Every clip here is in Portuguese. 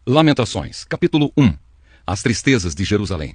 Lamentações, capítulo 1. As tristezas de Jerusalém.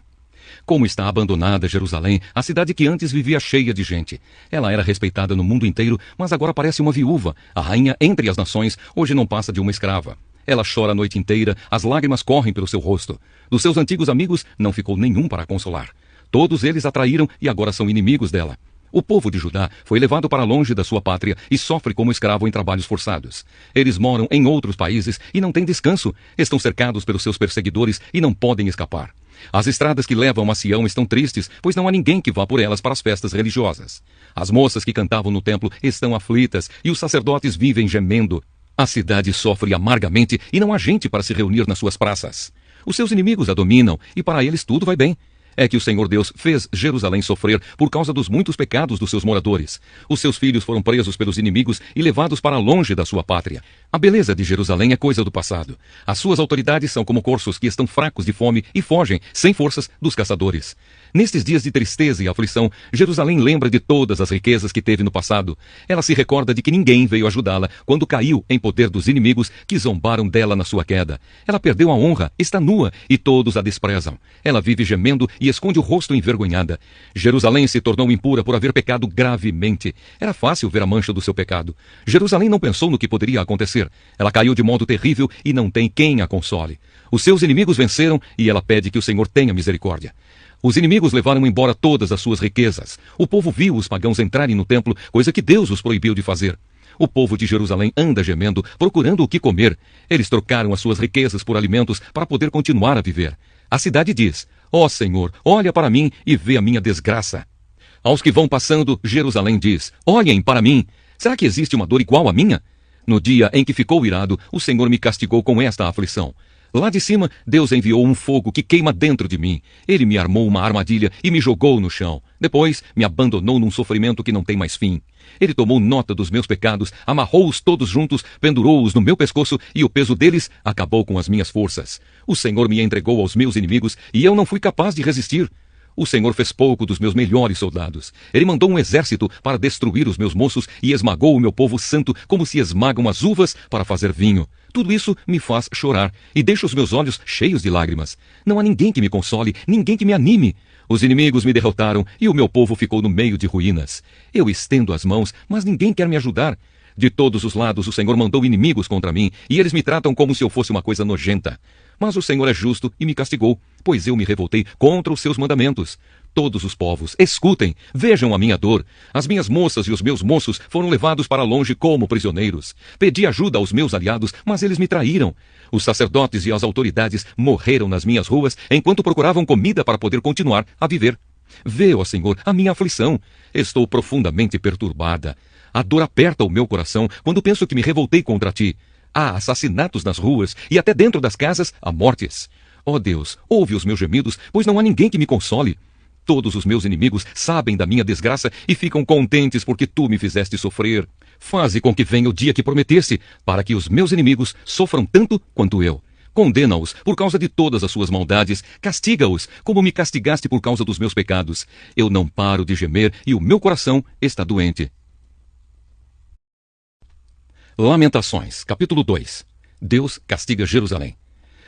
Como está abandonada Jerusalém, a cidade que antes vivia cheia de gente. Ela era respeitada no mundo inteiro, mas agora parece uma viúva. A rainha entre as nações hoje não passa de uma escrava. Ela chora a noite inteira, as lágrimas correm pelo seu rosto. Dos seus antigos amigos não ficou nenhum para a consolar. Todos eles a traíram e agora são inimigos dela. O povo de Judá foi levado para longe da sua pátria e sofre como escravo em trabalhos forçados. Eles moram em outros países e não têm descanso. Estão cercados pelos seus perseguidores e não podem escapar. As estradas que levam a Sião estão tristes, pois não há ninguém que vá por elas para as festas religiosas. As moças que cantavam no templo estão aflitas e os sacerdotes vivem gemendo. A cidade sofre amargamente e não há gente para se reunir nas suas praças. Os seus inimigos a dominam e para eles tudo vai bem. É que o Senhor Deus fez Jerusalém sofrer por causa dos muitos pecados dos seus moradores. Os seus filhos foram presos pelos inimigos e levados para longe da sua pátria. A beleza de Jerusalém é coisa do passado. As suas autoridades são como corços que estão fracos de fome e fogem, sem forças, dos caçadores. Nestes dias de tristeza e aflição, Jerusalém lembra de todas as riquezas que teve no passado. Ela se recorda de que ninguém veio ajudá-la quando caiu em poder dos inimigos que zombaram dela na sua queda. Ela perdeu a honra, está nua e todos a desprezam. Ela vive gemendo e esconde o rosto envergonhada. Jerusalém se tornou impura por haver pecado gravemente. Era fácil ver a mancha do seu pecado. Jerusalém não pensou no que poderia acontecer. Ela caiu de modo terrível e não tem quem a console. Os seus inimigos venceram e ela pede que o Senhor tenha misericórdia. Os inimigos levaram embora todas as suas riquezas. O povo viu os pagãos entrarem no templo, coisa que Deus os proibiu de fazer. O povo de Jerusalém anda gemendo, procurando o que comer. Eles trocaram as suas riquezas por alimentos para poder continuar a viver. A cidade diz: ó Senhor, olha para mim e vê a minha desgraça. Aos que vão passando, Jerusalém diz: olhem para mim. Será que existe uma dor igual à minha? No dia em que ficou irado, o Senhor me castigou com esta aflição. Lá de cima, Deus enviou um fogo que queima dentro de mim. Ele me armou uma armadilha e me jogou no chão. Depois, me abandonou num sofrimento que não tem mais fim. Ele tomou nota dos meus pecados, amarrou-os todos juntos, pendurou-os no meu pescoço e o peso deles acabou com as minhas forças. O Senhor me entregou aos meus inimigos e eu não fui capaz de resistir. O Senhor fez pouco dos meus melhores soldados. Ele mandou um exército para destruir os meus moços e esmagou o meu povo santo como se esmagam as uvas para fazer vinho. Tudo isso me faz chorar e deixa os meus olhos cheios de lágrimas. Não há ninguém que me console, ninguém que me anime. Os inimigos me derrotaram e o meu povo ficou no meio de ruínas. Eu estendo as mãos, mas ninguém quer me ajudar. De todos os lados o Senhor mandou inimigos contra mim e eles me tratam como se eu fosse uma coisa nojenta. Mas o Senhor é justo e me castigou, pois eu me revoltei contra os seus mandamentos. Todos os povos, escutem, vejam a minha dor. As minhas moças e os meus moços foram levados para longe como prisioneiros. Pedi ajuda aos meus aliados, mas eles me traíram. Os sacerdotes e as autoridades morreram nas minhas ruas enquanto procuravam comida para poder continuar a viver. Vê, ó Senhor, a minha aflição. Estou profundamente perturbada. A dor aperta o meu coração quando penso que me revoltei contra ti. Há assassinatos nas ruas e até dentro das casas há mortes. Ó Deus, ouve os meus gemidos, pois não há ninguém que me console. Todos os meus inimigos sabem da minha desgraça e ficam contentes porque tu me fizeste sofrer. Faze com que venha o dia que prometeste, para que os meus inimigos sofram tanto quanto eu. Condena-os por causa de todas as suas maldades, castiga-os como me castigaste por causa dos meus pecados. Eu não paro de gemer e o meu coração está doente. Lamentações, capítulo 2. Deus castiga Jerusalém.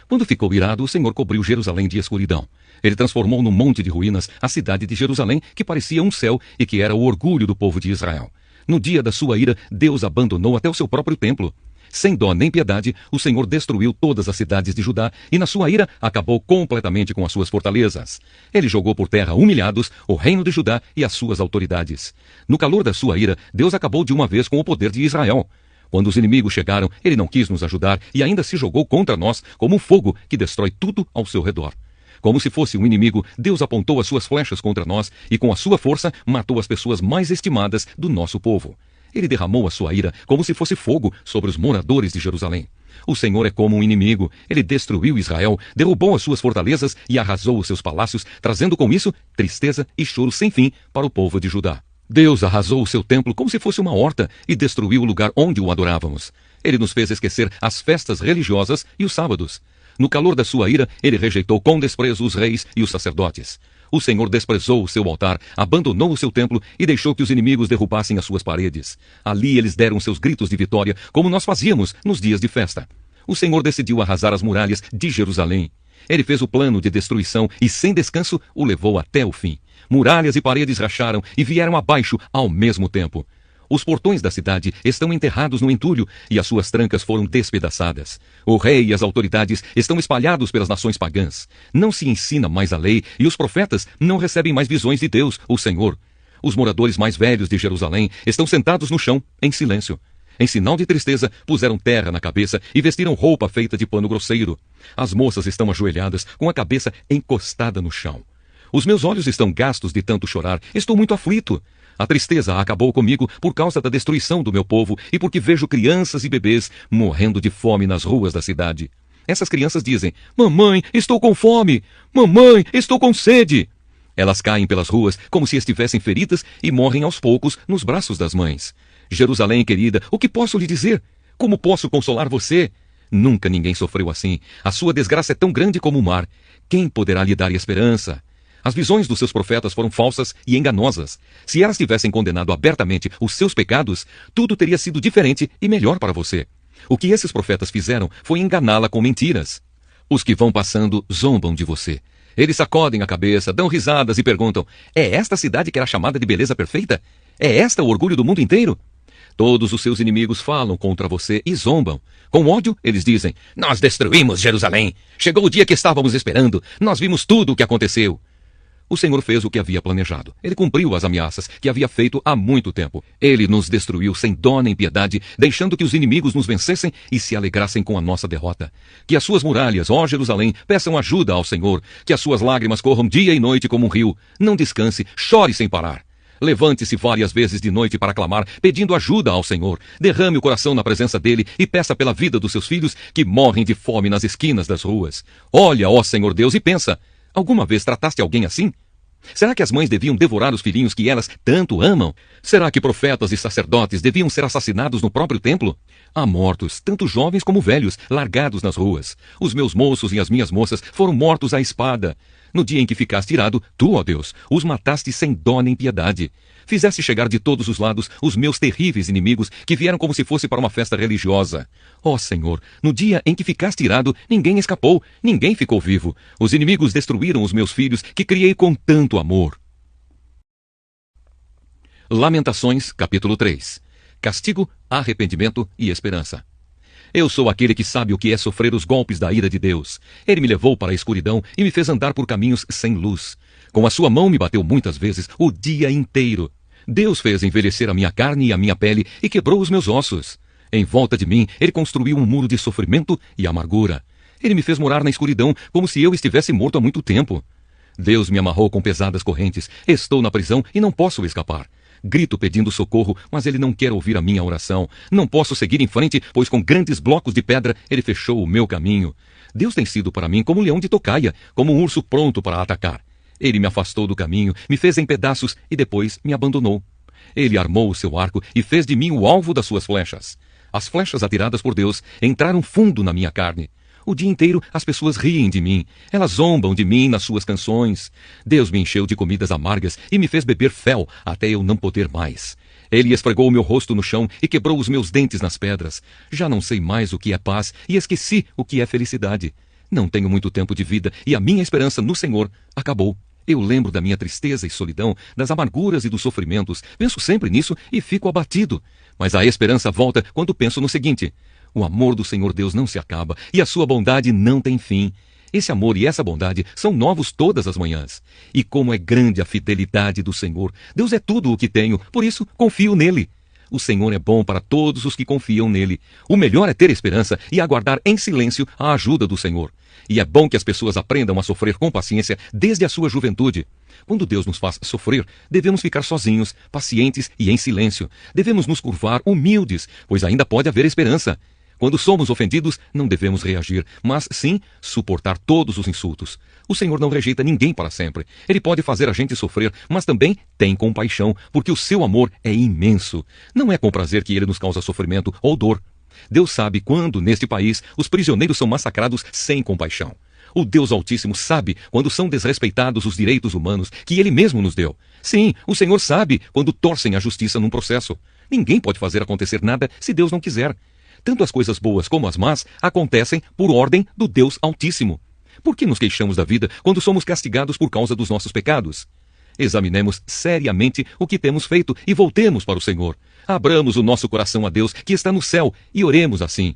Quando ficou irado, o Senhor cobriu Jerusalém de escuridão. Ele transformou num monte de ruínas a cidade de Jerusalém, que parecia um céu e que era o orgulho do povo de Israel. No dia da sua ira, Deus abandonou até o seu próprio templo. Sem dó nem piedade, o Senhor destruiu todas as cidades de Judá e, na sua ira, acabou completamente com as suas fortalezas. Ele jogou por terra humilhados o reino de Judá e as suas autoridades. No calor da sua ira, Deus acabou de uma vez com o poder de Israel. Quando os inimigos chegaram, ele não quis nos ajudar e ainda se jogou contra nós como um fogo que destrói tudo ao seu redor. Como se fosse um inimigo, Deus apontou as suas flechas contra nós e com a sua força matou as pessoas mais estimadas do nosso povo. Ele derramou a sua ira como se fosse fogo sobre os moradores de Jerusalém. O Senhor é como um inimigo. Ele destruiu Israel, derrubou as suas fortalezas e arrasou os seus palácios, trazendo com isso tristeza e choro sem fim para o povo de Judá. Deus arrasou o seu templo como se fosse uma horta e destruiu o lugar onde o adorávamos. Ele nos fez esquecer as festas religiosas e os sábados. No calor da sua ira, ele rejeitou com desprezo os reis e os sacerdotes. O Senhor desprezou o seu altar, abandonou o seu templo e deixou que os inimigos derrubassem as suas paredes. Ali eles deram seus gritos de vitória, como nós fazíamos nos dias de festa. O Senhor decidiu arrasar as muralhas de Jerusalém. Ele fez o plano de destruição e, sem descanso, o levou até o fim. Muralhas e paredes racharam e vieram abaixo ao mesmo tempo. Os portões da cidade estão enterrados no entulho e as suas trancas foram despedaçadas. O rei e as autoridades estão espalhados pelas nações pagãs. Não se ensina mais a lei e os profetas não recebem mais visões de Deus, o Senhor. Os moradores mais velhos de Jerusalém estão sentados no chão, em silêncio. Em sinal de tristeza, puseram terra na cabeça e vestiram roupa feita de pano grosseiro. As moças estão ajoelhadas, com a cabeça encostada no chão. Os meus olhos estão gastos de tanto chorar. Estou muito aflito. A tristeza acabou comigo por causa da destruição do meu povo e porque vejo crianças e bebês morrendo de fome nas ruas da cidade. Essas crianças dizem: "Mamãe, estou com fome! Mamãe, estou com sede!" Elas caem pelas ruas como se estivessem feridas e morrem aos poucos nos braços das mães. Jerusalém, querida, o que posso lhe dizer? Como posso consolar você? Nunca ninguém sofreu assim. A sua desgraça é tão grande como o mar. Quem poderá lhe dar esperança? As visões dos seus profetas foram falsas e enganosas. Se elas tivessem condenado abertamente os seus pecados, tudo teria sido diferente e melhor para você. O que esses profetas fizeram foi enganá-la com mentiras. Os que vão passando zombam de você. Eles sacodem a cabeça, dão risadas e perguntam: "É esta cidade que era chamada de beleza perfeita? É esta o orgulho do mundo inteiro?" Todos os seus inimigos falam contra você e zombam. Com ódio, eles dizem: "Nós destruímos Jerusalém. Chegou o dia que estávamos esperando. Nós vimos tudo o que aconteceu." O Senhor fez o que havia planejado. Ele cumpriu as ameaças que havia feito há muito tempo. Ele nos destruiu sem dó nem piedade, deixando que os inimigos nos vencessem e se alegrassem com a nossa derrota. Que as suas muralhas, ó Jerusalém, peçam ajuda ao Senhor. Que as suas lágrimas corram dia e noite como um rio. Não descanse, chore sem parar. Levante-se várias vezes de noite para clamar, pedindo ajuda ao Senhor. Derrame o coração na presença dele e peça pela vida dos seus filhos que morrem de fome nas esquinas das ruas. Olha, ó Senhor Deus, e pensa: alguma vez trataste alguém assim? Será que as mães deviam devorar os filhinhos que elas tanto amam? Será que profetas e sacerdotes deviam ser assassinados no próprio templo? Há mortos, tanto jovens como velhos, largados nas ruas. Os meus moços e as minhas moças foram mortos à espada. No dia em que ficaste irado, tu, ó Deus, os mataste sem dó nem piedade. Fizeste chegar de todos os lados os meus terríveis inimigos, que vieram como se fosse para uma festa religiosa. Ó Senhor, no dia em que ficaste irado, ninguém escapou, ninguém ficou vivo. Os inimigos destruíram os meus filhos, que criei com tanto amor. Lamentações, capítulo 3. Castigo, arrependimento e esperança. Eu sou aquele que sabe o que é sofrer os golpes da ira de Deus. Ele me levou para a escuridão e me fez andar por caminhos sem luz. Com a sua mão me bateu muitas vezes, o dia inteiro. Deus fez envelhecer a minha carne e a minha pele e quebrou os meus ossos. Em volta de mim, ele construiu um muro de sofrimento e amargura. Ele me fez morar na escuridão, como se eu estivesse morto há muito tempo. Deus me amarrou com pesadas correntes. Estou na prisão e não posso escapar. Grito pedindo socorro, mas ele não quer ouvir a minha oração. Não posso seguir em frente, pois com grandes blocos de pedra ele fechou o meu caminho. Deus tem sido para mim como um leão de tocaia, como um urso pronto para atacar. Ele me afastou do caminho, me fez em pedaços e depois me abandonou. Ele armou o seu arco e fez de mim o alvo das suas flechas. As flechas atiradas por Deus entraram fundo na minha carne. O dia inteiro as pessoas riem de mim. Elas zombam de mim nas suas canções. Deus me encheu de comidas amargas e me fez beber fel até eu não poder mais. Ele esfregou o meu rosto no chão e quebrou os meus dentes nas pedras. Já não sei mais o que é paz e esqueci o que é felicidade. Não tenho muito tempo de vida e a minha esperança no Senhor acabou. Eu lembro da minha tristeza e solidão, das amarguras e dos sofrimentos. Penso sempre nisso e fico abatido. Mas a esperança volta quando penso no seguinte: o amor do Senhor Deus não se acaba e a sua bondade não tem fim. Esse amor e essa bondade são novos todas as manhãs. E como é grande a fidelidade do Senhor. Deus é tudo o que tenho, por isso confio nele. O Senhor é bom para todos os que confiam nele. O melhor é ter esperança e aguardar em silêncio a ajuda do Senhor. E é bom que as pessoas aprendam a sofrer com paciência desde a sua juventude. Quando Deus nos faz sofrer, devemos ficar sozinhos, pacientes e em silêncio. Devemos nos curvar humildes, pois ainda pode haver esperança. Quando somos ofendidos, não devemos reagir, mas sim suportar todos os insultos. O Senhor não rejeita ninguém para sempre. Ele pode fazer a gente sofrer, mas também tem compaixão, porque o seu amor é imenso. Não é com prazer que ele nos causa sofrimento ou dor. Deus sabe quando, neste país, os prisioneiros são massacrados sem compaixão. O Deus Altíssimo sabe quando são desrespeitados os direitos humanos que Ele mesmo nos deu. Sim, o Senhor sabe quando torcem a justiça num processo. Ninguém pode fazer acontecer nada se Deus não quiser. Tanto as coisas boas como as más acontecem por ordem do Deus Altíssimo. Por que nos queixamos da vida quando somos castigados por causa dos nossos pecados? Examinemos seriamente o que temos feito e voltemos para o Senhor. Abramos o nosso coração a Deus, que está no céu, e oremos assim.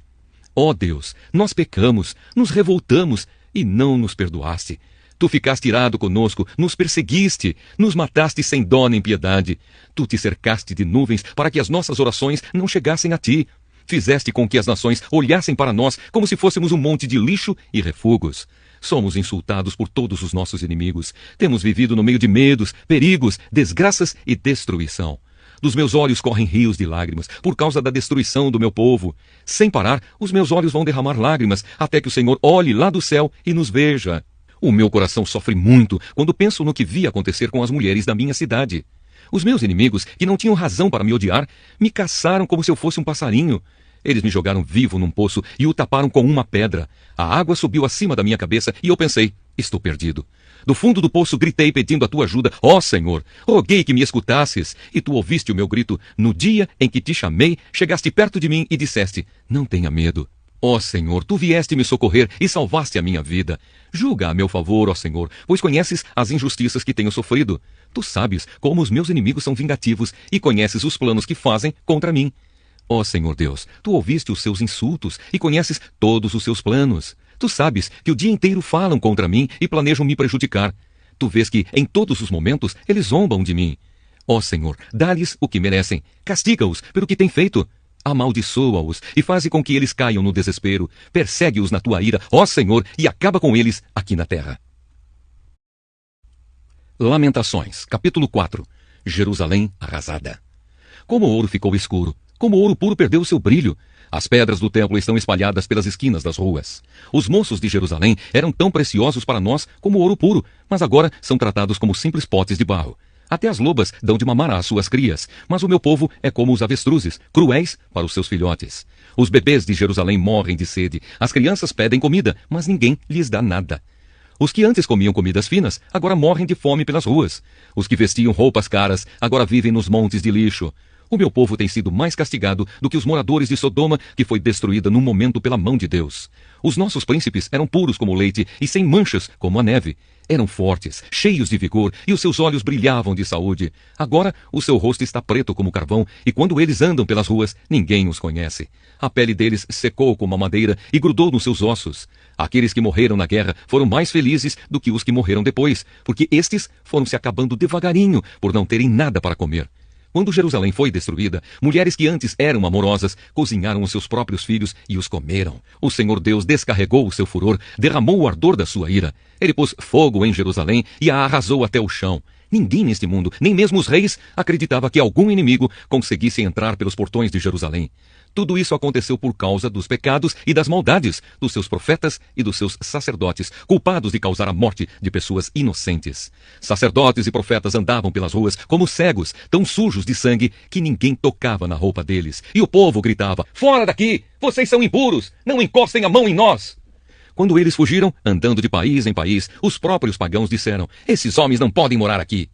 Ó Deus, nós pecamos, nos revoltamos e não nos perdoaste. Tu ficaste irado conosco, nos perseguiste, nos mataste sem dó nem piedade. Tu te cercaste de nuvens para que as nossas orações não chegassem a ti. Fizeste com que as nações olhassem para nós como se fôssemos um monte de lixo e refugos. Somos insultados por todos os nossos inimigos. Temos vivido no meio de medos, perigos, desgraças e destruição. Dos meus olhos correm rios de lágrimas, por causa da destruição do meu povo. Sem parar, os meus olhos vão derramar lágrimas, até que o Senhor olhe lá do céu e nos veja. O meu coração sofre muito quando penso no que vi acontecer com as mulheres da minha cidade. Os meus inimigos, que não tinham razão para me odiar, me caçaram como se eu fosse um passarinho. Eles me jogaram vivo num poço e o taparam com uma pedra. A água subiu acima da minha cabeça e eu pensei, estou perdido. Do fundo do poço gritei pedindo a tua ajuda. Ó Senhor, roguei que me escutasses. E tu ouviste o meu grito. No dia em que te chamei, chegaste perto de mim e disseste, não tenha medo. Ó Senhor, tu vieste me socorrer e salvaste a minha vida. Julga a meu favor, ó Senhor, pois conheces as injustiças que tenho sofrido. Tu sabes como os meus inimigos são vingativos e conheces os planos que fazem contra mim. Ó Senhor Deus, tu ouviste os seus insultos e conheces todos os seus planos. Tu sabes que o dia inteiro falam contra mim e planejam me prejudicar. Tu vês que, em todos os momentos, eles zombam de mim. Ó Senhor, dá-lhes o que merecem. Castiga-os pelo que têm feito. Amaldiçoa-os e faze com que eles caiam no desespero. Persegue-os na tua ira, ó Senhor, e acaba com eles aqui na terra. Lamentações, capítulo 4. Jerusalém arrasada. Como o ouro ficou escuro, como o ouro puro perdeu o seu brilho. As pedras do templo estão espalhadas pelas esquinas das ruas. Os moços de Jerusalém eram tão preciosos para nós como o ouro puro, mas agora são tratados como simples potes de barro. Até as lobas dão de mamar às suas crias, mas o meu povo é como os avestruzes, cruéis para os seus filhotes. Os bebês de Jerusalém morrem de sede, as crianças pedem comida, mas ninguém lhes dá nada. Os que antes comiam comidas finas, agora morrem de fome pelas ruas. Os que vestiam roupas caras, agora vivem nos montes de lixo. O meu povo tem sido mais castigado do que os moradores de Sodoma, que foi destruída num momento pela mão de Deus. Os nossos príncipes eram puros como o leite e sem manchas como a neve. Eram fortes, cheios de vigor, e os seus olhos brilhavam de saúde. Agora o seu rosto está preto como carvão, e quando eles andam pelas ruas, ninguém os conhece. A pele deles secou como a madeira e grudou nos seus ossos. Aqueles que morreram na guerra foram mais felizes do que os que morreram depois, porque estes foram se acabando devagarinho por não terem nada para comer. Quando Jerusalém foi destruída, mulheres que antes eram amorosas cozinharam os seus próprios filhos e os comeram. O Senhor Deus descarregou o seu furor, derramou o ardor da sua ira. Ele pôs fogo em Jerusalém e a arrasou até o chão. Ninguém neste mundo, nem mesmo os reis, acreditava que algum inimigo conseguisse entrar pelos portões de Jerusalém. Tudo isso aconteceu por causa dos pecados e das maldades dos seus profetas e dos seus sacerdotes, culpados de causar a morte de pessoas inocentes. Sacerdotes e profetas andavam pelas ruas como cegos, tão sujos de sangue que ninguém tocava na roupa deles. E o povo gritava, fora daqui! Vocês são impuros! Não encostem a mão em nós! Quando eles fugiram, andando de país em país, os próprios pagãos disseram, esses homens não podem morar aqui.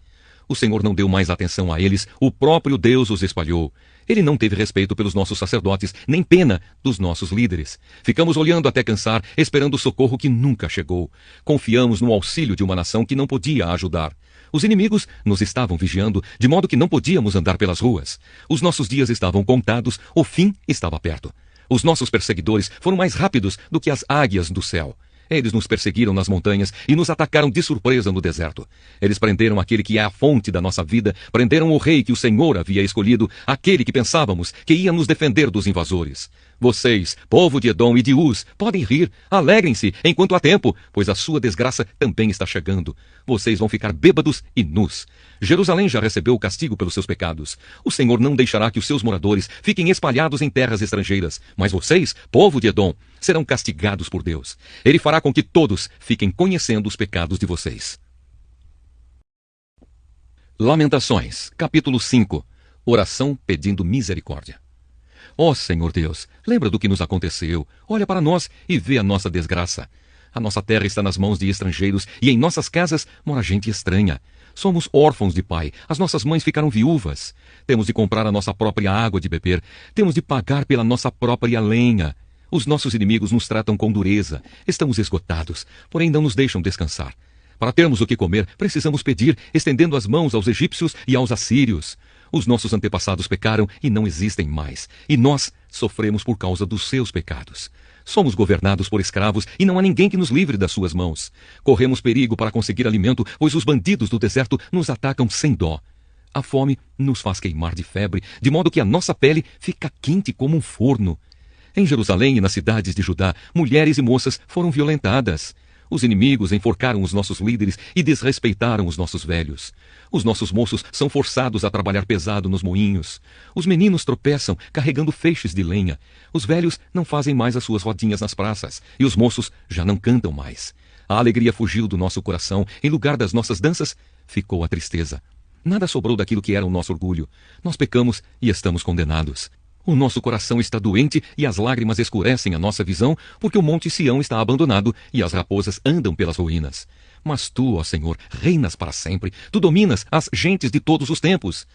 O Senhor não deu mais atenção a eles, o próprio Deus os espalhou. Ele não teve respeito pelos nossos sacerdotes, nem pena dos nossos líderes. Ficamos olhando até cansar, esperando o socorro que nunca chegou. Confiamos no auxílio de uma nação que não podia ajudar. Os inimigos nos estavam vigiando, de modo que não podíamos andar pelas ruas. Os nossos dias estavam contados, o fim estava perto. Os nossos perseguidores foram mais rápidos do que as águias do céu. Eles nos perseguiram nas montanhas e nos atacaram de surpresa no deserto. Eles prenderam aquele que é a fonte da nossa vida, prenderam o rei que o Senhor havia escolhido, aquele que pensávamos que ia nos defender dos invasores. Vocês, povo de Edom e de Uz, podem rir, alegrem-se enquanto há tempo, pois a sua desgraça também está chegando. Vocês vão ficar bêbados e nus. Jerusalém já recebeu o castigo pelos seus pecados. O Senhor não deixará que os seus moradores fiquem espalhados em terras estrangeiras, mas vocês, povo de Edom, serão castigados por Deus. Ele fará com que todos fiquem conhecendo os pecados de vocês. Lamentações, capítulo 5. Oração pedindo misericórdia. Ó Senhor Deus, lembra do que nos aconteceu. Olha para nós e vê a nossa desgraça. A nossa terra está nas mãos de estrangeiros e em nossas casas mora gente estranha. Somos órfãos de pai. As nossas mães ficaram viúvas. Temos de comprar a nossa própria água de beber. Temos de pagar pela nossa própria lenha. Os nossos inimigos nos tratam com dureza. Estamos esgotados, porém não nos deixam descansar. Para termos o que comer, precisamos pedir, estendendo as mãos aos egípcios e aos assírios. Os nossos antepassados pecaram e não existem mais. E nós sofremos por causa dos seus pecados. Somos governados por escravos e não há ninguém que nos livre das suas mãos. Corremos perigo para conseguir alimento, pois os bandidos do deserto nos atacam sem dó. A fome nos faz queimar de febre, de modo que a nossa pele fica quente como um forno. Em Jerusalém e nas cidades de Judá, mulheres e moças foram violentadas. Os inimigos enforcaram os nossos líderes e desrespeitaram os nossos velhos. Os nossos moços são forçados a trabalhar pesado nos moinhos. Os meninos tropeçam carregando feixes de lenha. Os velhos não fazem mais as suas rodinhas nas praças, e os moços já não cantam mais. A alegria fugiu do nosso coração. Em lugar das nossas danças, ficou a tristeza. Nada sobrou daquilo que era o nosso orgulho. Nós pecamos e estamos condenados. O nosso coração está doente e as lágrimas escurecem a nossa visão, porque o monte Sião está abandonado e as raposas andam pelas ruínas. Mas tu, ó Senhor, reinas para sempre. Tu dominas as gentes de todos os tempos.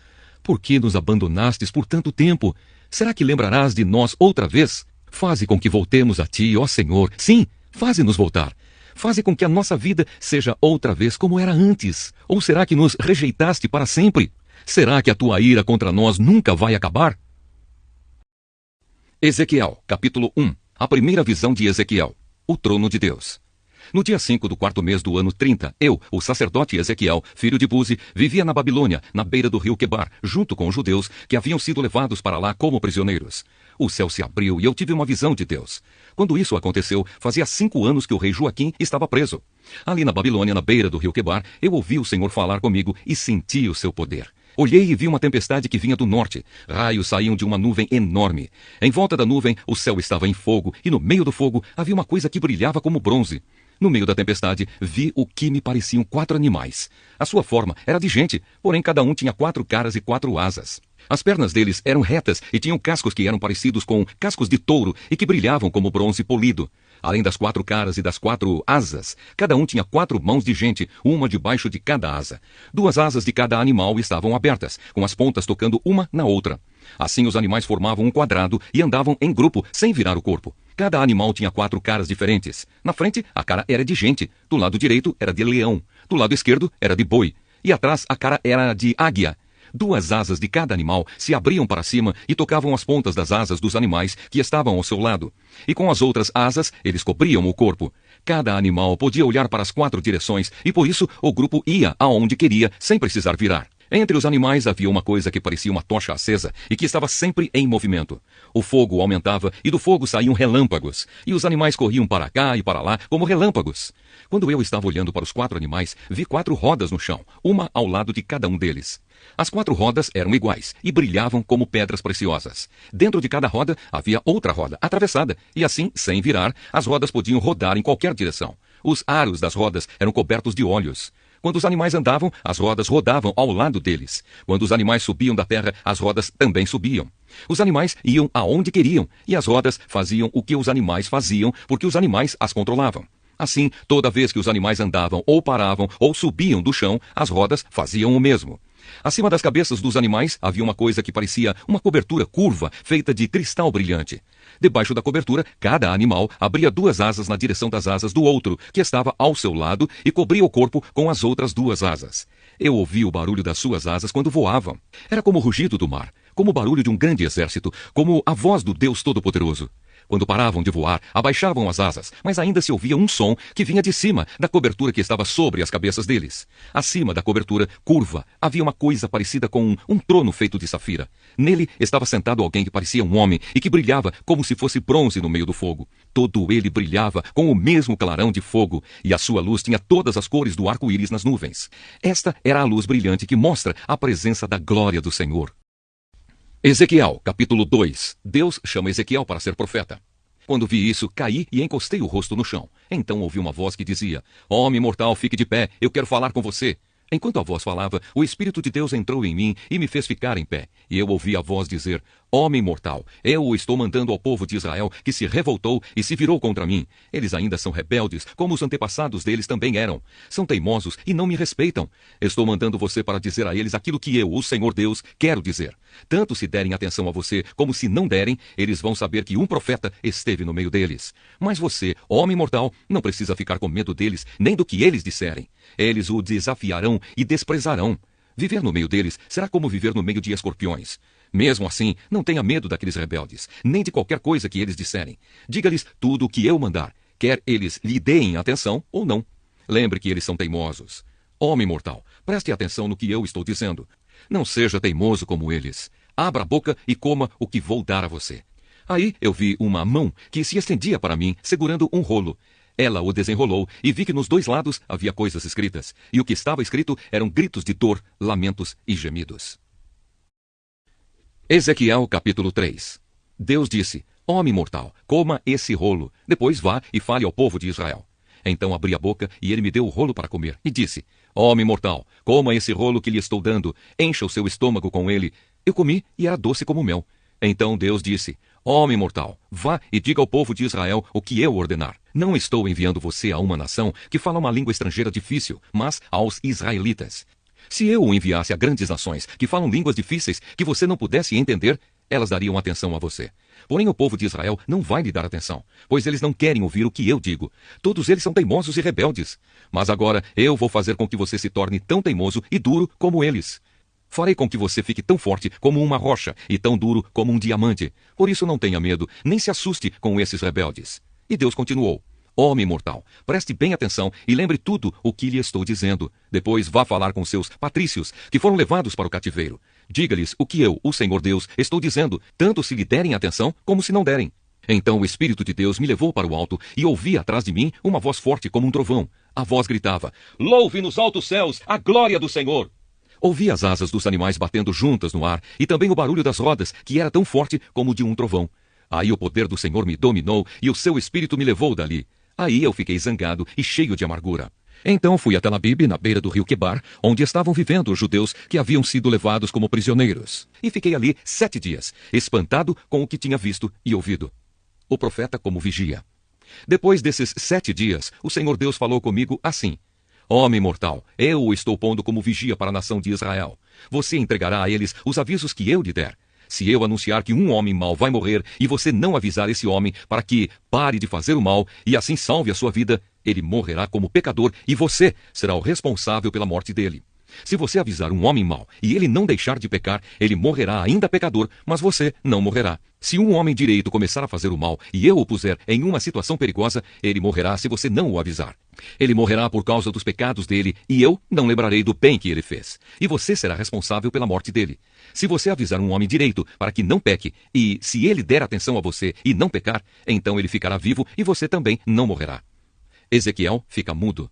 Por que nos abandonastes por tanto tempo? Será que lembrarás de nós outra vez? Faze com que voltemos a ti, ó Senhor. Sim, faze-nos voltar. Faze com que a nossa vida seja outra vez como era antes. Ou será que nos rejeitaste para sempre? Será que a tua ira contra nós nunca vai acabar? Ezequiel, capítulo 1. A primeira visão de Ezequiel. O trono de Deus. No dia 5 do 4º mês do ano 30, eu, o sacerdote Ezequiel, filho de Buzi, vivia na Babilônia, na beira do rio Quebar, junto com os judeus que haviam sido levados para lá como prisioneiros. O céu se abriu e eu tive uma visão de Deus. Quando isso aconteceu, fazia 5 anos que o rei Joaquim estava preso. Ali na Babilônia, na beira do rio Quebar, eu ouvi o Senhor falar comigo e senti o seu poder. Olhei e vi uma tempestade que vinha do norte. Raios saíam de uma nuvem enorme. Em volta da nuvem, o céu estava em fogo, e no meio do fogo havia uma coisa que brilhava como bronze. No meio da tempestade, vi o que me pareciam 4 animais. A sua forma era de gente, porém cada um tinha 4 caras e 4 asas. As pernas deles eram retas e tinham cascos que eram parecidos com cascos de touro e que brilhavam como bronze polido. Além das 4 caras e das 4 asas, cada um tinha 4 mãos de gente, uma debaixo de cada asa. 2 asas de cada animal estavam abertas, com as pontas tocando uma na outra. Assim os animais formavam um quadrado e andavam em grupo, sem virar o corpo. Cada animal tinha 4 caras diferentes. Na frente, a cara era de gente. Do lado direito, era de leão. Do lado esquerdo, era de boi. E atrás, a cara era de águia. 2 asas de cada animal se abriam para cima e tocavam as pontas das asas dos animais que estavam ao seu lado. E com as outras asas, eles cobriam o corpo. Cada animal podia olhar para as 4 direções e, por isso, o grupo ia aonde queria, sem precisar virar. Entre os animais havia uma coisa que parecia uma tocha acesa e que estava sempre em movimento. O fogo aumentava e do fogo saíam relâmpagos, e os animais corriam para cá e para lá como relâmpagos. Quando eu estava olhando para os 4 animais, vi 4 rodas no chão, uma ao lado de cada um deles. As 4 rodas eram iguais e brilhavam como pedras preciosas. Dentro de cada roda havia outra roda, atravessada, e assim, sem virar, as rodas podiam rodar em qualquer direção. Os aros das rodas eram cobertos de olhos. Quando os animais andavam, as rodas rodavam ao lado deles. Quando os animais subiam da terra, as rodas também subiam. Os animais iam aonde queriam, e as rodas faziam o que os animais faziam, porque os animais as controlavam. Assim, toda vez que os animais andavam ou paravam ou subiam do chão, as rodas faziam o mesmo. Acima das cabeças dos animais havia uma coisa que parecia uma cobertura curva, feita de cristal brilhante. Debaixo da cobertura, cada animal abria 2 asas na direção das asas do outro, que estava ao seu lado, e cobria o corpo com as outras 2 asas. Eu ouvi o barulho das suas asas quando voavam. Era como o rugido do mar, como o barulho de um grande exército, como a voz do Deus Todo-Poderoso. Quando paravam de voar, abaixavam as asas, mas ainda se ouvia um som que vinha de cima da cobertura que estava sobre as cabeças deles. Acima da cobertura, curva, havia uma coisa parecida com um trono feito de safira. Nele estava sentado alguém que parecia um homem e que brilhava como se fosse bronze no meio do fogo. Todo ele brilhava com o mesmo clarão de fogo, e a sua luz tinha todas as cores do arco-íris nas nuvens. Esta era a luz brilhante que mostra a presença da glória do Senhor. Ezequiel, capítulo 2. Deus chama Ezequiel para ser profeta. Quando vi isso, caí e encostei o rosto no chão. Então ouvi uma voz que dizia: Homem mortal, fique de pé, eu quero falar com você. Enquanto a voz falava, o Espírito de Deus entrou em mim e me fez ficar em pé. E eu ouvi a voz dizer: Homem mortal, eu o estou mandando ao povo de Israel, que se revoltou e se virou contra mim. Eles ainda são rebeldes, como os antepassados deles também eram. São teimosos e não me respeitam. Estou mandando você para dizer a eles aquilo que eu, o Senhor Deus, quero dizer. Tanto se derem atenção a você, como se não derem, eles vão saber que um profeta esteve no meio deles. Mas você, homem mortal, não precisa ficar com medo deles, nem do que eles disserem. Eles o desafiarão e desprezarão. Viver no meio deles será como viver no meio de escorpiões. Mesmo assim, não tenha medo daqueles rebeldes, nem de qualquer coisa que eles disserem. Diga-lhes tudo o que eu mandar, quer eles lhe deem atenção ou não. Lembre que eles são teimosos. Homem mortal, preste atenção no que eu estou dizendo. Não seja teimoso como eles. Abra a boca e coma o que vou dar a você. Aí eu vi uma mão que se estendia para mim, segurando um rolo. Ela o desenrolou e vi que nos dois lados havia coisas escritas. E o que estava escrito eram gritos de dor, lamentos e gemidos. Ezequiel capítulo 3. Deus disse: Homem mortal, coma esse rolo, depois vá e fale ao povo de Israel. Então abri a boca e ele me deu o rolo para comer, e disse: Homem mortal, coma esse rolo que lhe estou dando, encha o seu estômago com ele. Eu comi e era doce como mel. Então Deus disse: Homem mortal, vá e diga ao povo de Israel o que eu ordenar. Não estou enviando você a uma nação que fala uma língua estrangeira difícil, mas aos israelitas. Se eu o enviasse a grandes nações que falam línguas difíceis que você não pudesse entender, elas dariam atenção a você. Porém, o povo de Israel não vai lhe dar atenção, pois eles não querem ouvir o que eu digo. Todos eles são teimosos e rebeldes. Mas agora eu vou fazer com que você se torne tão teimoso e duro como eles. Farei com que você fique tão forte como uma rocha e tão duro como um diamante. Por isso não tenha medo, nem se assuste com esses rebeldes. E Deus continuou: Homem mortal, preste bem atenção e lembre tudo o que lhe estou dizendo. Depois vá falar com seus patrícios, que foram levados para o cativeiro. Diga-lhes o que eu, o Senhor Deus, estou dizendo, tanto se lhe derem atenção como se não derem. Então o Espírito de Deus me levou para o alto e ouvi atrás de mim uma voz forte como um trovão. A voz gritava: Louve nos altos céus a glória do Senhor! Ouvi as asas dos animais batendo juntas no ar e também o barulho das rodas, que era tão forte como o de um trovão. Aí o poder do Senhor me dominou e o seu Espírito me levou dali. Aí eu fiquei zangado e cheio de amargura. Então fui a Tel Abib, na beira do rio Quebar, onde estavam vivendo os judeus que haviam sido levados como prisioneiros. E fiquei ali 7 dias, espantado com o que tinha visto e ouvido. O profeta como vigia. Depois desses 7 dias, o Senhor Deus falou comigo assim: Homem mortal, eu o estou pondo como vigia para a nação de Israel. Você entregará a eles os avisos que eu lhe der. Se eu anunciar que um homem mau vai morrer e você não avisar esse homem para que pare de fazer o mal e assim salve a sua vida, ele morrerá como pecador e você será o responsável pela morte dele. Se você avisar um homem mau e ele não deixar de pecar, ele morrerá ainda pecador, mas você não morrerá. Se um homem direito começar a fazer o mal e eu o puser em uma situação perigosa, ele morrerá se você não o avisar. Ele morrerá por causa dos pecados dele e eu não lembrarei do bem que ele fez. E você será responsável pela morte dele. Se você avisar um homem direito para que não peque, e se ele der atenção a você e não pecar, então ele ficará vivo e você também não morrerá. Ezequiel fica mudo.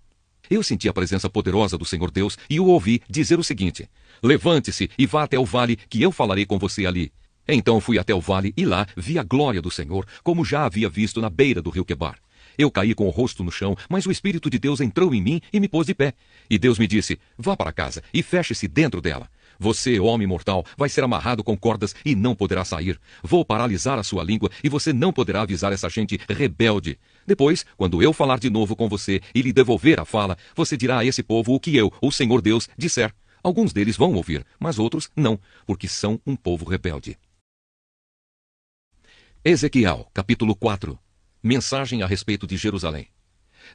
Eu senti a presença poderosa do Senhor Deus e o ouvi dizer o seguinte: Levante-se e vá até o vale, que eu falarei com você ali. Então fui até o vale e lá vi a glória do Senhor, como já havia visto na beira do rio Quebar. Eu caí com o rosto no chão, mas o Espírito de Deus entrou em mim e me pôs de pé. E Deus me disse: Vá para casa e feche-se dentro dela. Você, homem mortal, vai ser amarrado com cordas e não poderá sair. Vou paralisar a sua língua e você não poderá avisar essa gente rebelde. Depois, quando eu falar de novo com você e lhe devolver a fala, você dirá a esse povo o que eu, o Senhor Deus, disser. Alguns deles vão ouvir, mas outros não, porque são um povo rebelde. Ezequiel, capítulo 4. Mensagem a respeito de Jerusalém.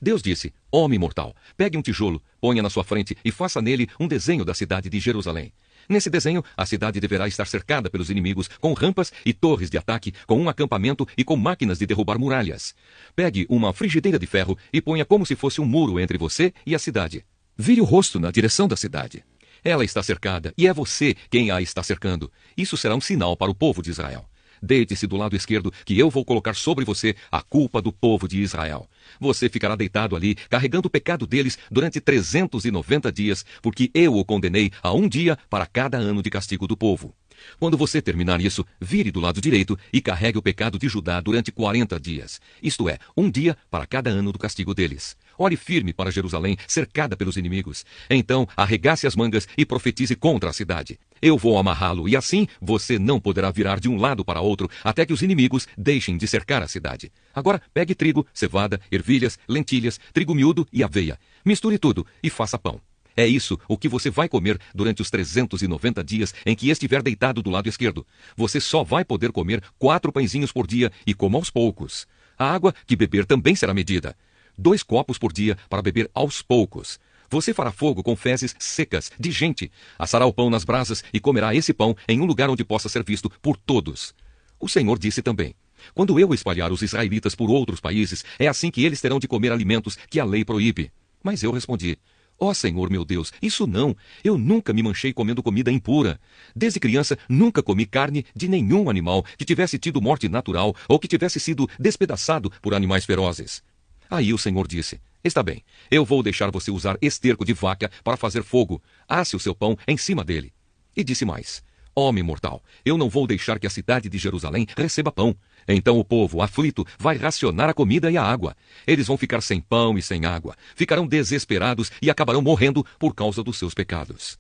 Deus disse: Homem mortal, pegue um tijolo, ponha na sua frente e faça nele um desenho da cidade de Jerusalém. Nesse desenho, a cidade deverá estar cercada pelos inimigos, com rampas e torres de ataque, com um acampamento e com máquinas de derrubar muralhas. Pegue uma frigideira de ferro e ponha como se fosse um muro entre você e a cidade. Vire o rosto na direção da cidade. Ela está cercada e é você quem a está cercando. Isso será um sinal para o povo de Israel. Deite-se do lado esquerdo, que eu vou colocar sobre você a culpa do povo de Israel. Você ficará deitado ali, carregando o pecado deles durante 390 dias, porque eu o condenei a um dia para cada ano de castigo do povo. Quando você terminar isso, vire do lado direito e carregue o pecado de Judá durante 40 dias. Isto é, um dia para cada ano do castigo deles. Olhe firme para Jerusalém, cercada pelos inimigos. Então, arregace as mangas e profetize contra a cidade. Eu vou amarrá-lo, e assim você não poderá virar de um lado para outro, até que os inimigos deixem de cercar a cidade. Agora, pegue trigo, cevada, ervilhas, lentilhas, trigo miúdo e aveia. Misture tudo e faça pão. É isso o que você vai comer durante os 390 dias em que estiver deitado do lado esquerdo. Você só vai poder comer 4 pãezinhos por dia e coma aos poucos. A água que beber também será medida. 2 copos por dia para beber aos poucos. Você fará fogo com fezes secas de gente. Assará o pão nas brasas e comerá esse pão em um lugar onde possa ser visto por todos. O Senhor disse também: quando eu espalhar os israelitas por outros países, é assim que eles terão de comer alimentos que a lei proíbe. Mas eu respondi: ó Senhor meu Deus, isso não. Eu nunca me manchei comendo comida impura. Desde criança, nunca comi carne de nenhum animal que tivesse tido morte natural ou que tivesse sido despedaçado por animais ferozes. Aí o Senhor disse: está bem, eu vou deixar você usar esterco de vaca para fazer fogo. Asse o seu pão em cima dele. E disse mais: homem mortal, eu não vou deixar que a cidade de Jerusalém receba pão. Então o povo, aflito, vai racionar a comida e a água. Eles vão ficar sem pão e sem água. Ficarão desesperados e acabarão morrendo por causa dos seus pecados.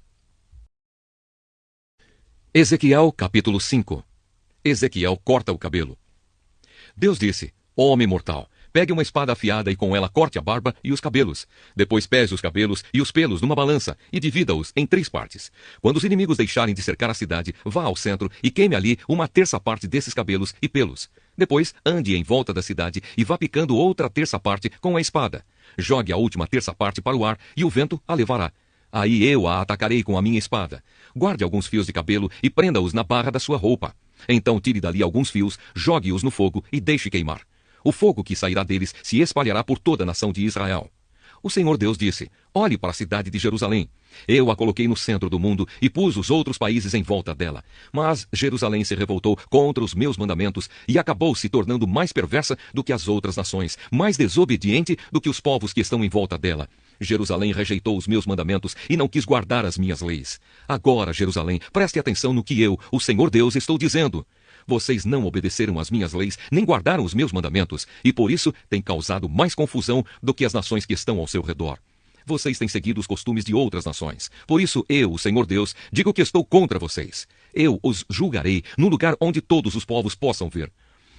Ezequiel capítulo 5. Ezequiel corta o cabelo. Deus disse: homem mortal, pegue uma espada afiada e com ela corte a barba e os cabelos. Depois pese os cabelos e os pelos numa balança e divida-os em 3 partes. Quando os inimigos deixarem de cercar a cidade, vá ao centro e queime ali 1/3 parte desses cabelos e pelos. Depois ande em volta da cidade e vá picando outra 1/3 parte com a espada. Jogue a última 1/3 parte para o ar e o vento a levará. Aí eu a atacarei com a minha espada. Guarde alguns fios de cabelo e prenda-os na barra da sua roupa. Então tire dali alguns fios, jogue-os no fogo e deixe queimar. O fogo que sairá deles se espalhará por toda a nação de Israel. O Senhor Deus disse: olhe para a cidade de Jerusalém. Eu a coloquei no centro do mundo e pus os outros países em volta dela. Mas Jerusalém se revoltou contra os meus mandamentos e acabou se tornando mais perversa do que as outras nações, mais desobediente do que os povos que estão em volta dela. Jerusalém rejeitou os meus mandamentos e não quis guardar as minhas leis. Agora, Jerusalém, preste atenção no que eu, o Senhor Deus, estou dizendo. Vocês não obedeceram às minhas leis, nem guardaram os meus mandamentos, e por isso têm causado mais confusão do que as nações que estão ao seu redor. Vocês têm seguido os costumes de outras nações. Por isso eu, o Senhor Deus, digo que estou contra vocês. Eu os julgarei no lugar onde todos os povos possam ver.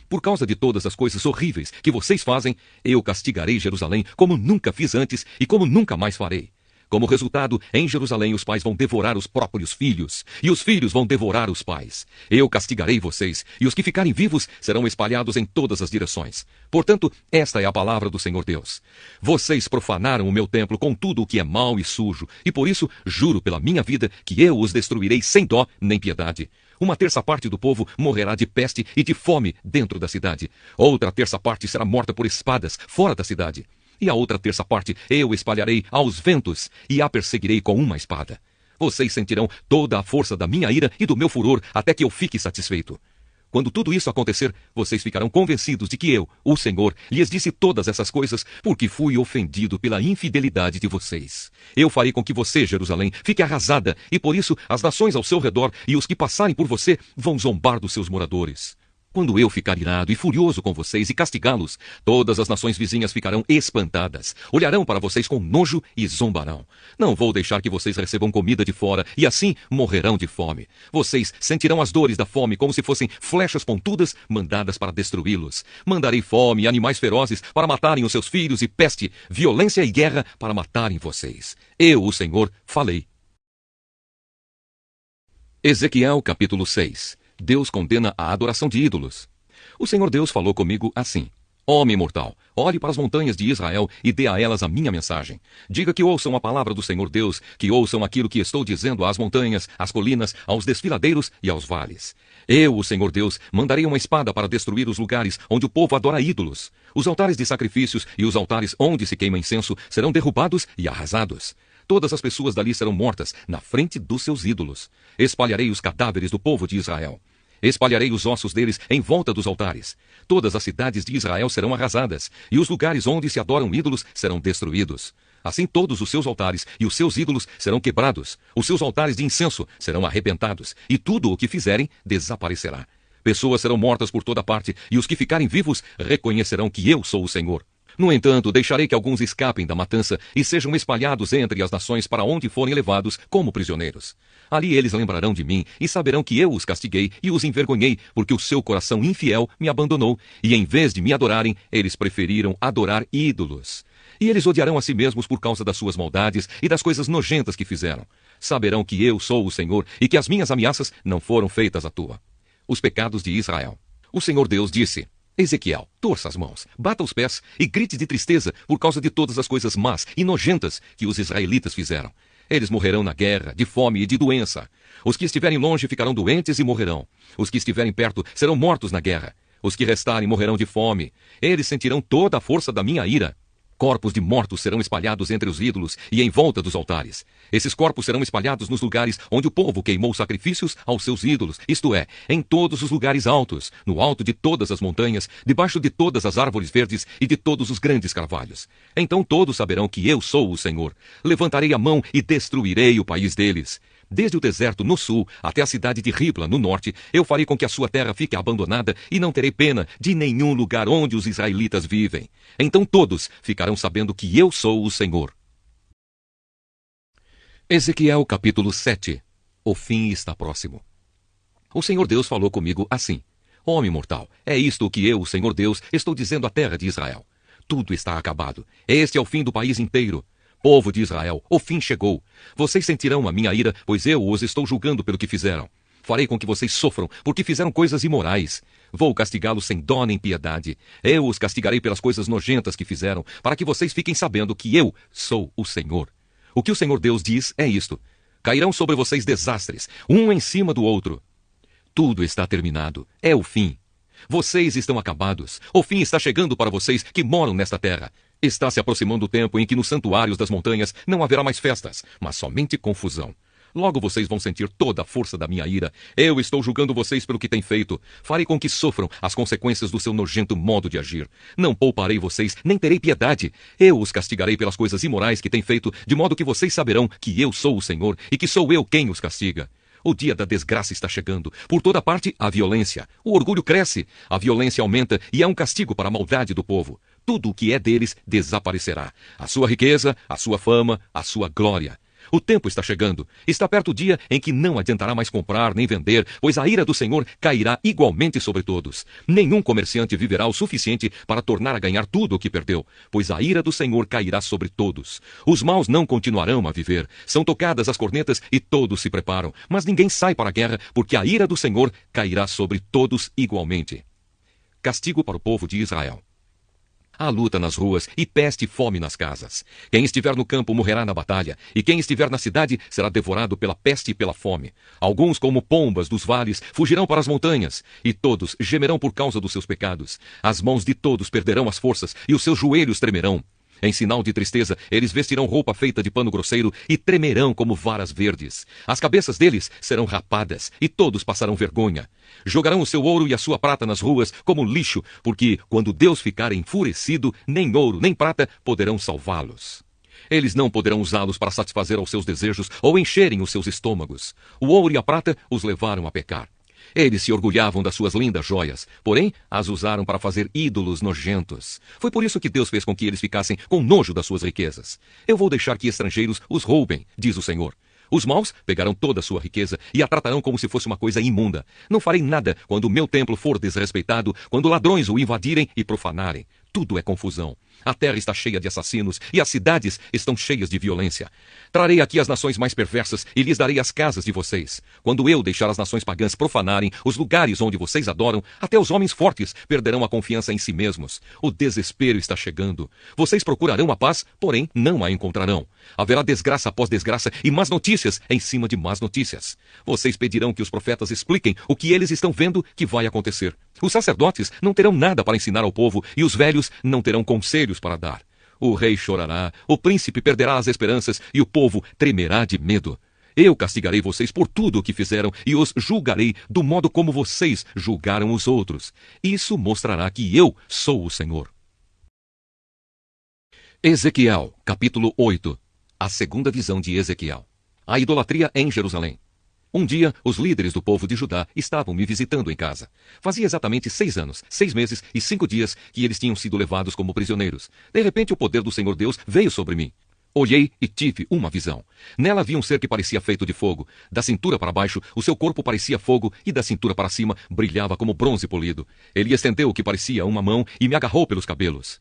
Por causa de todas as coisas horríveis que vocês fazem, eu castigarei Jerusalém como nunca fiz antes e como nunca mais farei. Como resultado, em Jerusalém os pais vão devorar os próprios filhos, e os filhos vão devorar os pais. Eu castigarei vocês, e os que ficarem vivos serão espalhados em todas as direções. Portanto, esta é a palavra do Senhor Deus. Vocês profanaram o meu templo com tudo o que é mau e sujo, e por isso juro pela minha vida que eu os destruirei sem dó nem piedade. 1/3 parte do povo morrerá de peste e de fome dentro da cidade. Outra 1/3 parte será morta por espadas fora da cidade. E a outra 1/3 parte eu espalharei aos ventos e a perseguirei com uma espada. Vocês sentirão toda a força da minha ira e do meu furor até que eu fique satisfeito. Quando tudo isso acontecer, vocês ficarão convencidos de que eu, o Senhor, lhes disse todas essas coisas porque fui ofendido pela infidelidade de vocês. Eu farei com que você, Jerusalém, fique arrasada, e por isso as nações ao seu redor e os que passarem por você vão zombar dos seus moradores. Quando eu ficar irado e furioso com vocês e castigá-los, todas as nações vizinhas ficarão espantadas. Olharão para vocês com nojo e zombarão. Não vou deixar que vocês recebam comida de fora e assim morrerão de fome. Vocês sentirão as dores da fome como se fossem flechas pontudas mandadas para destruí-los. Mandarei fome e animais ferozes para matarem os seus filhos e peste, violência e guerra para matarem vocês. Eu, o Senhor, falei. Ezequiel capítulo 6. Deus condena a adoração de ídolos. O Senhor Deus falou comigo assim: homem mortal, olhe para as montanhas de Israel e dê a elas a minha mensagem. Diga que ouçam a palavra do Senhor Deus, que ouçam aquilo que estou dizendo às montanhas, às colinas, aos desfiladeiros e aos vales. Eu, o Senhor Deus, mandarei uma espada para destruir os lugares onde o povo adora ídolos. Os altares de sacrifícios e os altares onde se queima incenso serão derrubados e arrasados. Todas as pessoas dali serão mortas na frente dos seus ídolos. Espalharei os cadáveres do povo de Israel. Espalharei os ossos deles em volta dos altares. Todas as cidades de Israel serão arrasadas, e os lugares onde se adoram ídolos serão destruídos. Assim todos os seus altares e os seus ídolos serão quebrados, os seus altares de incenso serão arrebentados, e tudo o que fizerem desaparecerá. Pessoas serão mortas por toda parte, e os que ficarem vivos reconhecerão que eu sou o Senhor. No entanto, deixarei que alguns escapem da matança e sejam espalhados entre as nações para onde forem levados como prisioneiros. Ali eles lembrarão de mim e saberão que eu os castiguei e os envergonhei, porque o seu coração infiel me abandonou, e em vez de me adorarem, eles preferiram adorar ídolos. E eles odiarão a si mesmos por causa das suas maldades e das coisas nojentas que fizeram. Saberão que eu sou o Senhor e que as minhas ameaças não foram feitas à toa. Os pecados de Israel. O Senhor Deus disse: Ezequiel, torça as mãos, bata os pés e grite de tristeza por causa de todas as coisas más e nojentas que os israelitas fizeram. Eles morrerão na guerra, de fome e de doença. Os que estiverem longe ficarão doentes e morrerão. Os que estiverem perto serão mortos na guerra. Os que restarem morrerão de fome. Eles sentirão toda a força da minha ira. Corpos de mortos serão espalhados entre os ídolos e em volta dos altares. Esses corpos serão espalhados nos lugares onde o povo queimou sacrifícios aos seus ídolos, isto é, em todos os lugares altos, no alto de todas as montanhas, debaixo de todas as árvores verdes e de todos os grandes carvalhos. Então todos saberão que eu sou o Senhor. Levantarei a mão e destruirei o país deles. Desde o deserto no sul até a cidade de Ribla no norte, eu farei com que a sua terra fique abandonada e não terei pena de nenhum lugar onde os israelitas vivem. Então todos ficarão sabendo que eu sou o Senhor. Ezequiel capítulo 7. O fim está próximo. O Senhor Deus falou comigo assim: Homem mortal, é isto o que eu, o Senhor Deus, estou dizendo à terra de Israel. Tudo está acabado. Este é o fim do país inteiro. Povo de Israel, o fim chegou. Vocês sentirão a minha ira, pois eu os estou julgando pelo que fizeram. Farei com que vocês sofram, porque fizeram coisas imorais. Vou castigá-los sem dó nem piedade. Eu os castigarei pelas coisas nojentas que fizeram, para que vocês fiquem sabendo que eu sou o Senhor. O que o Senhor Deus diz é isto: cairão sobre vocês desastres, um em cima do outro. Tudo está terminado, é o fim. Vocês estão acabados. O fim está chegando para vocês que moram nesta terra. Está se aproximando o tempo em que nos santuários das montanhas não haverá mais festas, mas somente confusão. Logo vocês vão sentir toda a força da minha ira. Eu estou julgando vocês pelo que têm feito. Farei com que sofram as consequências do seu nojento modo de agir. Não pouparei vocês, nem terei piedade. Eu os castigarei pelas coisas imorais que têm feito, de modo que vocês saberão que eu sou o Senhor e que sou eu quem os castiga. O dia da desgraça está chegando. Por toda parte, há violência. O orgulho cresce, a violência aumenta e há um castigo para a maldade do povo. Tudo o que é deles desaparecerá. A sua riqueza, a sua fama, a sua glória. O tempo está chegando. Está perto o dia em que não adiantará mais comprar nem vender, pois a ira do Senhor cairá igualmente sobre todos. Nenhum comerciante viverá o suficiente para tornar a ganhar tudo o que perdeu, pois a ira do Senhor cairá sobre todos. Os maus não continuarão a viver. São tocadas as cornetas e todos se preparam, mas ninguém sai para a guerra, porque a ira do Senhor cairá sobre todos igualmente. Castigo para o povo de Israel. Há luta nas ruas e peste e fome nas casas. Quem estiver no campo morrerá na batalha, e quem estiver na cidade será devorado pela peste e pela fome. Alguns, como pombas dos vales, fugirão para as montanhas, e todos gemerão por causa dos seus pecados. As mãos de todos perderão as forças, e os seus joelhos tremerão. Em sinal de tristeza, eles vestirão roupa feita de pano grosseiro e tremerão como varas verdes. As cabeças deles serão rapadas e todos passarão vergonha. Jogarão o seu ouro e a sua prata nas ruas como lixo, porque quando Deus ficar enfurecido, nem ouro nem prata poderão salvá-los. Eles não poderão usá-los para satisfazer aos seus desejos ou encherem os seus estômagos. O ouro e a prata os levaram a pecar. Eles se orgulhavam das suas lindas joias, porém as usaram para fazer ídolos nojentos. Foi por isso que Deus fez com que eles ficassem com nojo das suas riquezas. Eu vou deixar que estrangeiros os roubem, diz o Senhor. Os maus pegarão toda a sua riqueza e a tratarão como se fosse uma coisa imunda. Não farei nada quando o meu templo for desrespeitado, quando ladrões o invadirem e profanarem. Tudo é confusão. A terra está cheia de assassinos e as cidades estão cheias de violência. Trarei aqui as nações mais perversas e lhes darei as casas de vocês. Quando eu deixar as nações pagãs profanarem os lugares onde vocês adoram, até os homens fortes perderão a confiança em si mesmos. O desespero está chegando. Vocês procurarão a paz, porém não a encontrarão. Haverá desgraça após desgraça e más notícias em cima de más notícias. Vocês pedirão que os profetas expliquem o que eles estão vendo que vai acontecer. Os sacerdotes não terão nada para ensinar ao povo e os velhos não terão conselhos para dar. O rei chorará, o príncipe perderá as esperanças e o povo tremerá de medo. Eu castigarei vocês por tudo o que fizeram e os julgarei do modo como vocês julgaram os outros. Isso mostrará que eu sou o Senhor. Ezequiel, capítulo 8. A segunda visão de Ezequiel. A idolatria em Jerusalém. Um dia, os líderes do povo de Judá estavam me visitando em casa. Fazia exatamente 6 anos, 6 meses e 5 dias que eles tinham sido levados como prisioneiros. De repente, o poder do Senhor Deus veio sobre mim. Olhei e tive uma visão. Nela vi um ser que parecia feito de fogo. Da cintura para baixo, o seu corpo parecia fogo e da cintura para cima brilhava como bronze polido. Ele estendeu o que parecia uma mão e me agarrou pelos cabelos.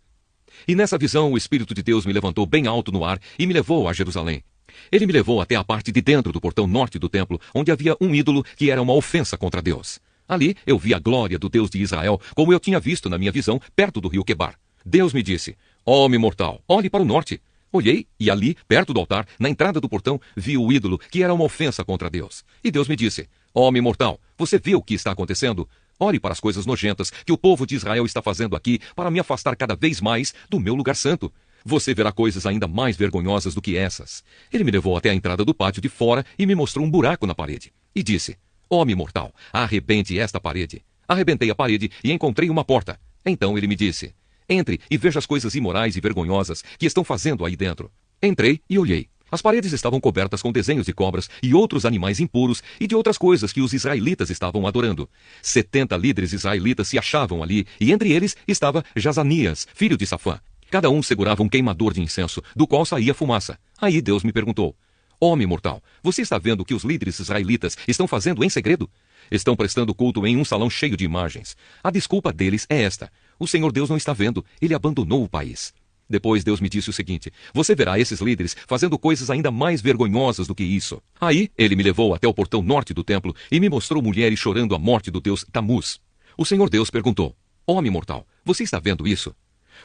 E nessa visão o Espírito de Deus me levantou bem alto no ar e me levou a Jerusalém. Ele me levou até a parte de dentro do portão norte do templo, onde havia um ídolo que era uma ofensa contra Deus. Ali eu vi a glória do Deus de Israel, como eu tinha visto na minha visão, perto do rio Quebar. Deus me disse: "Homem mortal, olhe para o norte." Olhei e ali, perto do altar, na entrada do portão, vi o ídolo que era uma ofensa contra Deus. E Deus me disse: "Homem mortal, você vê o que está acontecendo? Olhe para as coisas nojentas que o povo de Israel está fazendo aqui para me afastar cada vez mais do meu lugar santo. Você verá coisas ainda mais vergonhosas do que essas." Ele me levou até a entrada do pátio de fora e me mostrou um buraco na parede. E disse: "Homem mortal, arrebente esta parede." Arrebentei a parede e encontrei uma porta. Então ele me disse: "Entre e veja as coisas imorais e vergonhosas que estão fazendo aí dentro." Entrei e olhei. As paredes estavam cobertas com desenhos de cobras e outros animais impuros e de outras coisas que os israelitas estavam adorando. 70 líderes israelitas se achavam ali e entre eles estava Jazanias, filho de Safã. Cada um segurava um queimador de incenso, do qual saía fumaça. Aí Deus me perguntou: "Homem mortal, você está vendo o que os líderes israelitas estão fazendo em segredo? Estão prestando culto em um salão cheio de imagens. A desculpa deles é esta: o Senhor Deus não está vendo, ele abandonou o país." Depois Deus me disse o seguinte: "Você verá esses líderes fazendo coisas ainda mais vergonhosas do que isso." Aí ele me levou até o portão norte do templo e me mostrou mulheres chorando a morte do deus Tamuz. O Senhor Deus perguntou: "Homem mortal, você está vendo isso?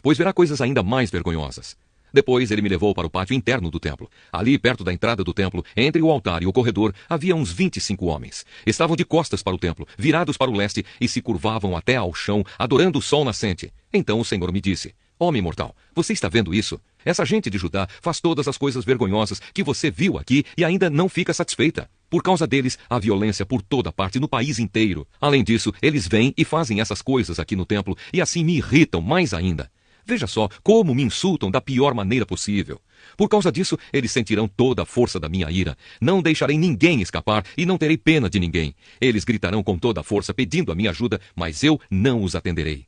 Pois verá coisas ainda mais vergonhosas." Depois ele me levou para o pátio interno do templo. Ali, perto da entrada do templo, entre o altar e o corredor, havia uns 25 homens. Estavam de costas para o templo, virados para o leste, e se curvavam até ao chão, adorando o sol nascente. Então o Senhor me disse: "Homem mortal, você está vendo isso? Essa gente de Judá faz todas as coisas vergonhosas que você viu aqui e ainda não fica satisfeita. Por causa deles, há violência por toda parte no país inteiro. Além disso, eles vêm e fazem essas coisas aqui no templo e assim me irritam mais ainda. Veja só como me insultam da pior maneira possível. Por causa disso, eles sentirão toda a força da minha ira. Não deixarei ninguém escapar e não terei pena de ninguém. Eles gritarão com toda a força pedindo a minha ajuda, mas eu não os atenderei."